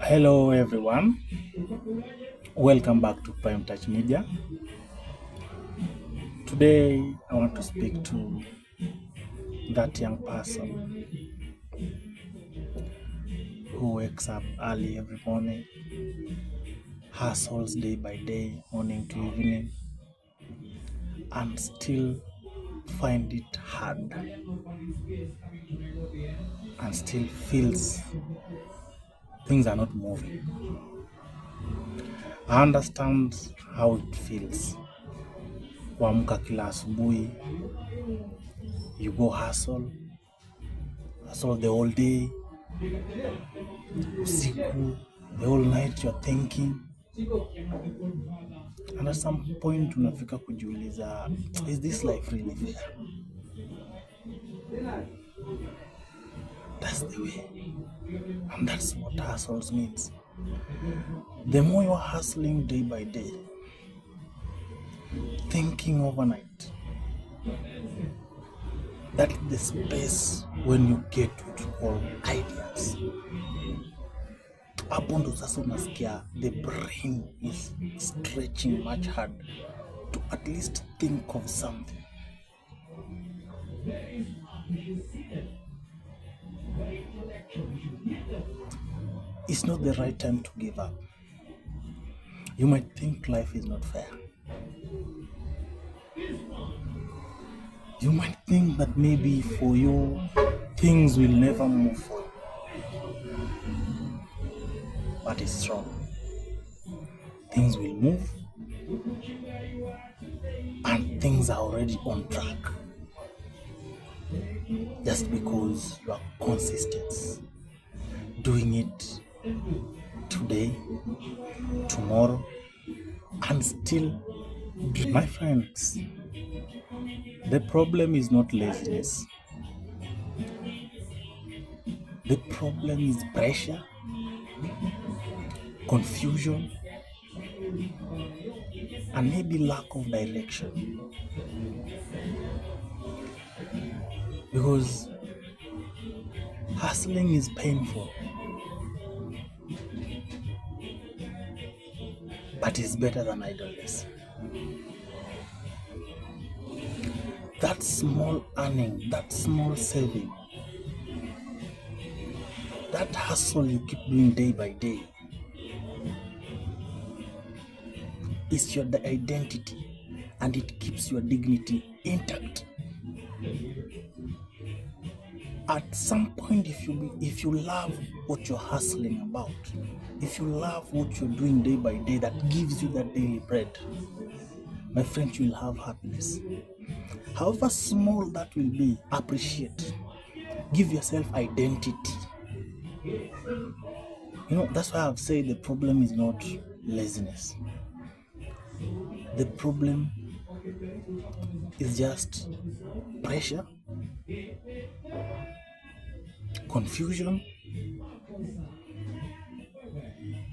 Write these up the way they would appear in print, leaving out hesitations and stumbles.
Hello everyone, welcome back to Prime Touch Media. Today I want to speak to that young person who wakes up early every morning, hustles day by day, morning to evening, and still find it hard and still feels things are not moving. I understand how it feels. Kuamka kila asubuhi, you go hustle the whole day, usiku, the whole night you're thinking, and at some point unafika kujiuliza, is this life really fair? That's the way, and that's what hustles means. The more you're hustling day by day, thinking overnight, that's the space when you get what you call ideas. Hapo ndo sasa unasikia the brain is stretching much hard to at least think of something. It's not the right time to give up. You might think life is not fair. You might think that maybe for you, things will never move for you. But it's wrong. Things will move, and things are already on track. Just because you are consistent, doing it today, tomorrow, and still. My friends, the problem is not laziness. The problem is pressure, confusion, and maybe lack of direction. Because hustling is painful, but it's better than idleness. That small earning, that small saving, that hustle you keep doing day by day is your identity, and it keeps your dignity intact. At some point, if you love what you're hustling about, if you love what you're doing day by day that gives you that daily bread, my friend, you will have happiness. However small that will be, appreciate. Give yourself identity. That's why I've said the problem is not laziness. The problem is just pressure, confusion,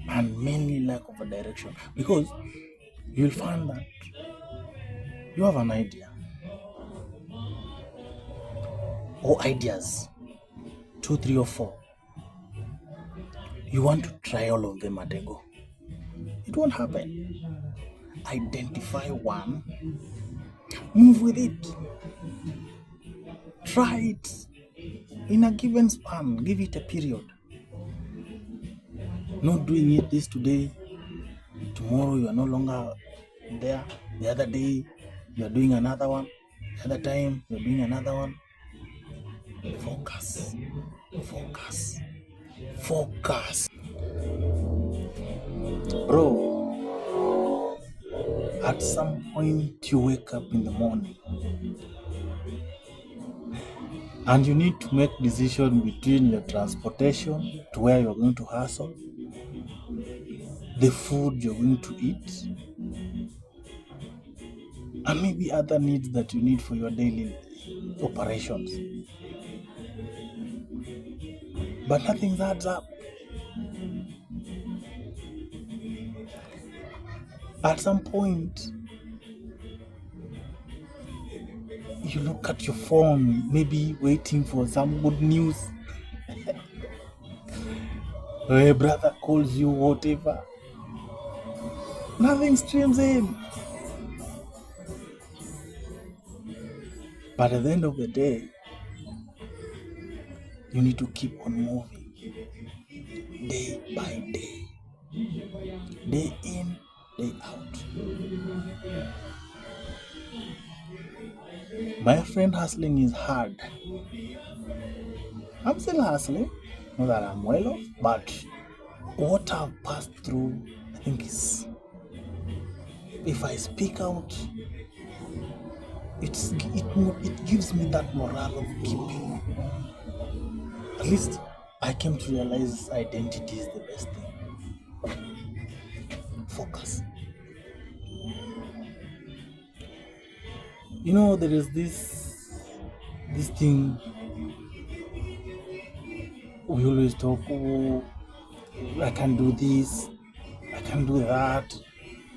and mainly lack of a direction. Because you'll find that you have an idea or ideas, 2, 3, or 4. You want to try all of them at a go. It won't happen. Identify one, move with it. Try it in a given span. Give it a period. Not doing it this today, tomorrow you are no longer there. The other day you are doing another one. The other time you are doing another one. Focus. Focus. Focus. Bro, at some point you wake up in the morning and you need to make decision between your transportation to where you're going to hustle, the food you're going to eat, and maybe other needs that you need for your daily operations. But nothing adds up. At some point, you look at your phone, maybe waiting for some good news. Hey brother, calls you whatever. Nothing streams in. But at the end of the day, you need to keep on moving day by day, day in, day out. My friend, hustling is hard. I'm still hustling, not that I'm well off, but what I've passed through, I think is, if I speak out, it gives me that morale of keeping. At least I came to realize identity is the best thing. Focus. You know, there is this thing we always talk, oh, I can do this, I can do that,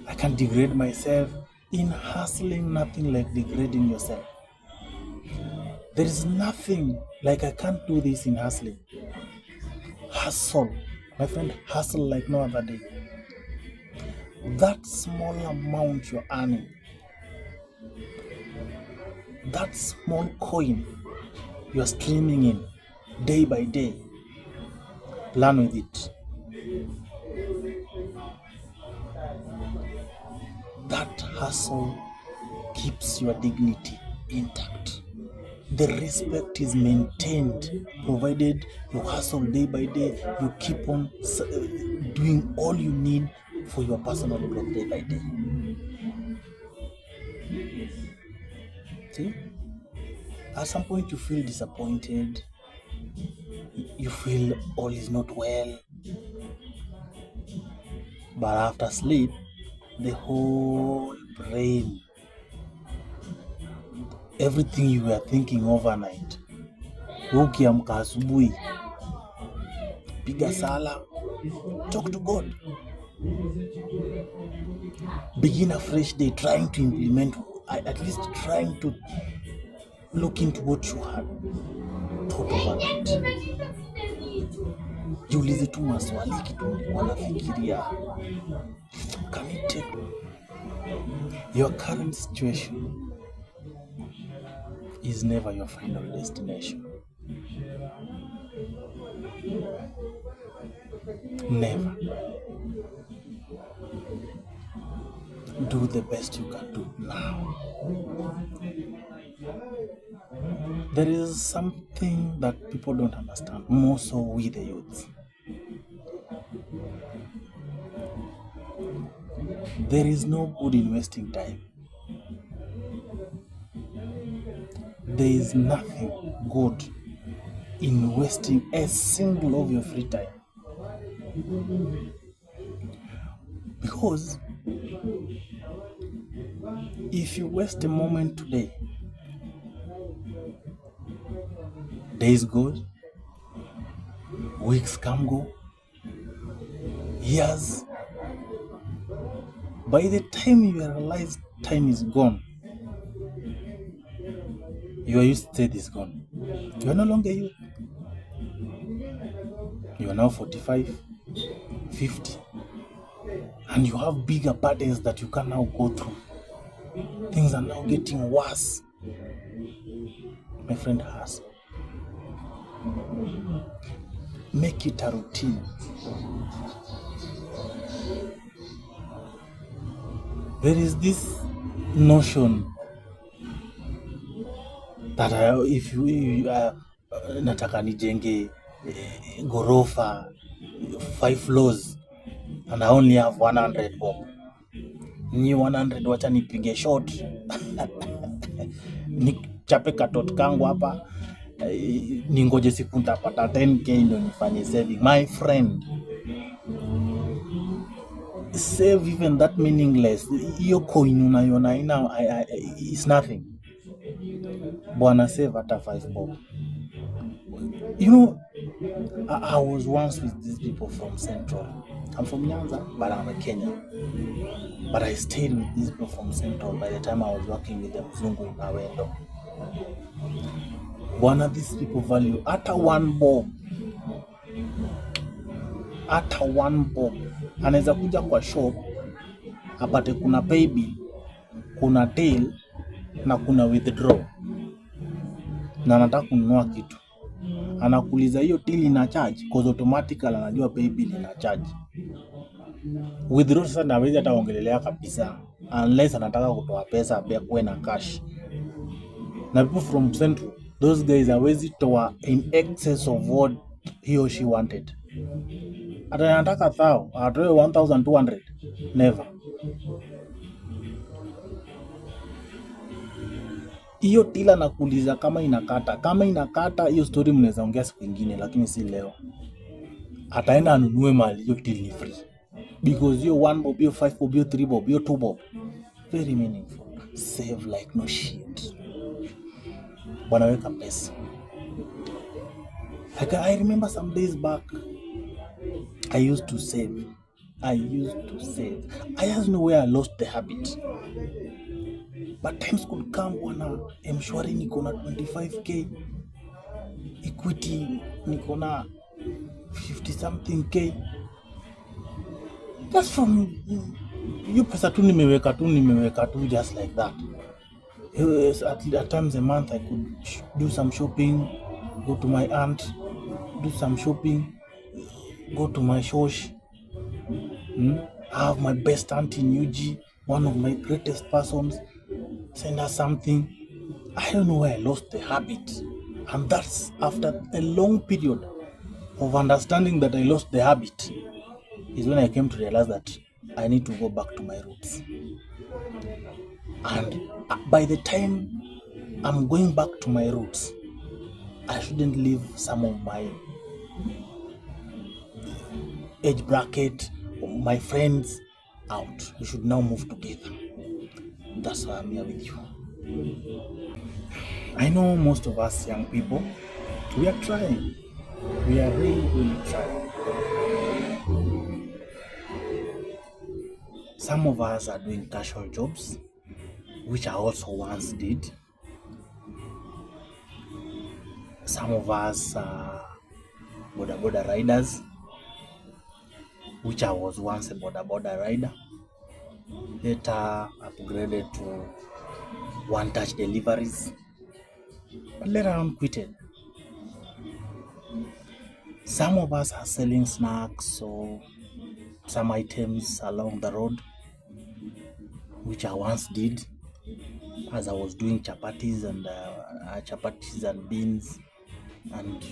I can degrade myself. In hustling, nothing like degrading yourself. There is nothing like I can't do this in hustling. Hustle, my friend, hustle like no other day. That small amount you're earning, that small coin you're streaming in day by day, learn with it. That hustle keeps your dignity intact. The respect is maintained provided you hustle day by day. You keep on doing all you need for your personal growth day by day. See? At some point you feel disappointed, you feel all is not well, but after sleep, the whole brain, everything you were thinking overnight, ukiamka asubuhi, piga sala, talk to God, begin a fresh day, trying to implement, at least trying to look into what you had thought overnight. Jiulize tu maswali kitu ulikuwa nafikiria. Can it take your current situation is never your final destination. Never. Do the best you can do now. There is something that people don't understand, more so we the youth. There is no good in wasting time. There is nothing good in wasting a single of your free time. Because if you waste a moment today, days go, weeks come go, years. By the time you realize time is gone, your youth state is gone. You are no longer you. You are now 45, 50, and you have bigger burdens that you can now go through. Things are now getting worse. My friend, has. Make it a routine. There is this notion that if you nataka nijenge gorofa 5 floors and I only have 100 bob. Ni 100 wacha nipige short. Nichape katot kangu hapa. Ningoje siku nitapata 10k ndio nifanye saving. My friend, save even that meaningless. Hiyo coin unaiona ina is nothing. Bwana, save hata 5 bob. You know, I was once with these people from Central. I'm from Nyanza, but I'm a Kenyan. But I stayed with these people from Central by the time I was working with them, Zungu Nawendo. Bwana, these people value hata 1 bob. hata 1 bob. Anaweza kuja kwa shop apate kuna pay bill, kuna till na kuna withdraw, na anataka kununua kitu, anakuuliza hiyo till ina charge, cause automatically anajua pay bill ina charge. Withdraw sasa hawezi hata ongelelea kabisa, unless anataka kutoa pesa kuwe na cash. Na people from Central, those guys hawezi toa in excess of what he or she wanted. Hata anataka 1000 atoe 1200, never. Hiyo tila nakuuliza kama inakata hiyo story mnaweza ongea siku nyingine, lakini si leo. Ataenda anunue mali hiyo till ni free, because hiyo 1 bob, hiyo 5 bob, hiyo 3 bob, hiyo 2 bob, very meaningful. Save like no shit. Bwana, weka pesa. Like I remember some days back, I used to save. I just know where I lost the habit. But times could come wana M-Shwari niko na 25k, Equity niko na 50 something k. Just from you pesa tu nimeweka tu just like that. At times a month I could do some shopping, go to my aunt, do some shopping, go to my shosh. I have my best aunt in UG, one of my greatest persons, send her something. I don't know why I lost the habit. And that's after a long period of understanding that I lost the habit, is when I came to realize that I need to go back to my roots. And by the time I'm going back to my roots, I shouldn't leave some of my age bracket, my friends out. We should now move together. That's why I'm here with you. I know most of us young people, we are trying. We are really trying. Some of us are doing casual jobs, which I also once did. Some of us are boda riders, which I was once a boda rider. Later upgraded to one-touch deliveries, but later on quitted. Some of us are selling snacks or some items along the road, which I once did as I was doing chapatis and beans and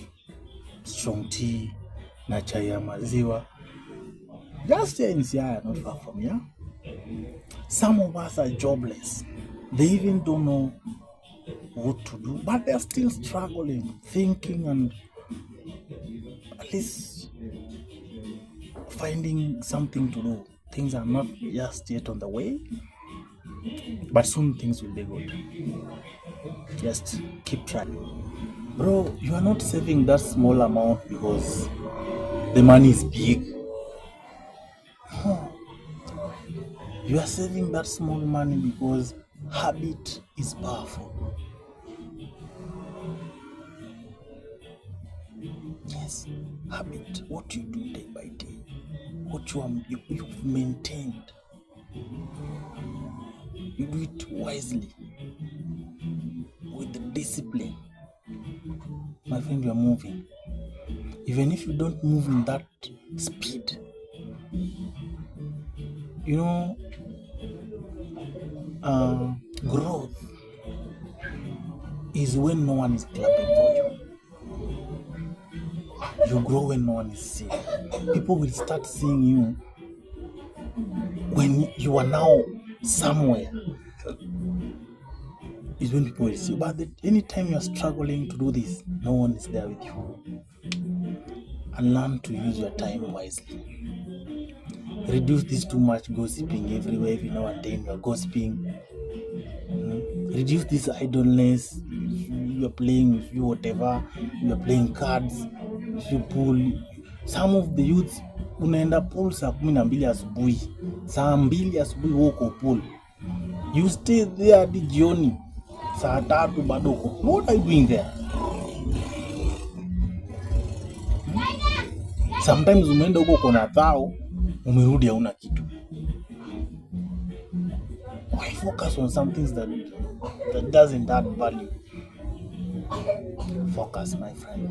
strong tea na chai ya maziwa, just here in Siaya, not far from here. Some of us are jobless. They even don't know what to do, but they're still struggling, thinking and at least finding something to do. Things are not just yet on the way, but soon things will be good. Just keep trying. Bro, you are not saving that small amount because the money is big. No. You are saving that small money because habit is powerful. Yes, habit, what you do day by day, what you've maintained. You do it wisely, with the discipline. My friend, you are moving. Even if you don't move in that speed, you know, growth is when no one is clapping for you. You grow when no one is seeing. People will start seeing you when you are now somewhere. Is when people will see you. But anytime you are struggling to do this, no one is there with you. And learn to use your time wisely. Reduce this too much gossiping everywhere. Every now and then you are gossiping. Reduce this idleness. You are playing with you whatever. You are playing cards. You pool. Some of the youths unaenda pool saa 12 asubuhi. Saa 2 asubuhi uko pool. You stay there hadi jioni. Saa 3 bado uko. What are you doing there? Sometimes umeenda huko uko na thao, umerudi hauna kitu. Why focus on some things that doesn't add value? Focus, my friend.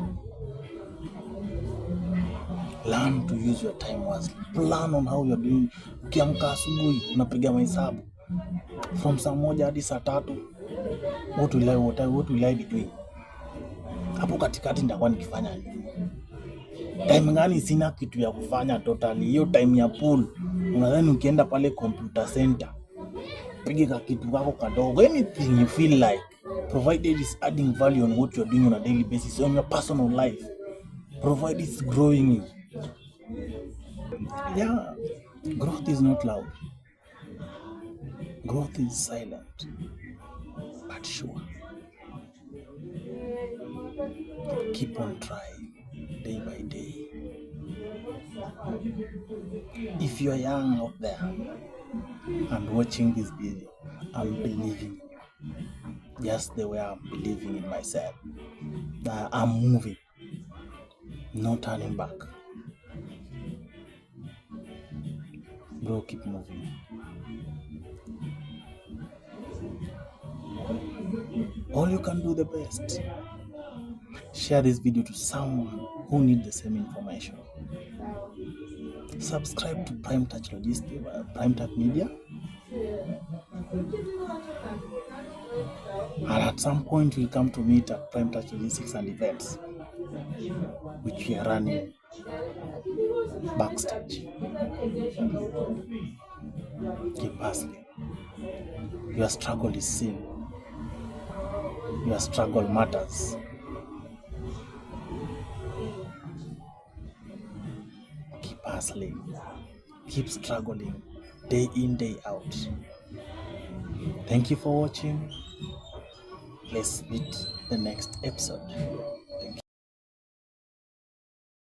Learn to use your time wisely. Plan on how you're doing. Ukiamka asubuhi unapiga mahesabu from saa moja hadi saa tatu, what will I be doing? Hapo katikati nitakuwa nikifanya nini? Time gani sina kitu ya kufanya totally? Hiyo time ya pool, unadhani ukienda pale computer center pige ka kitu kako kadogo, anything you feel like, provided it's adding value on what you're doing on a daily basis, on your personal life, provided it's growing you. Yeah, growth is not loud. Growth is silent, but sure. Keep on trying, day by day. If you're young out there and watching this video, I'm believing in you, just the way I'm believing in myself. I'm moving, no turning back. Bro, keep moving. All you can do the best. Share this video to someone who needs the same information. Subscribe to Prime Touch Logistics, Prime Touch Media. And at some point we'll come to meet at Prime Touch Logistics and Events, which we are running backstage. Keep hustling. Your struggle is seen. Your struggle matters. Keep hustling. Keep struggling, day in, day out. Thank you for watching. Let's meet the next episode.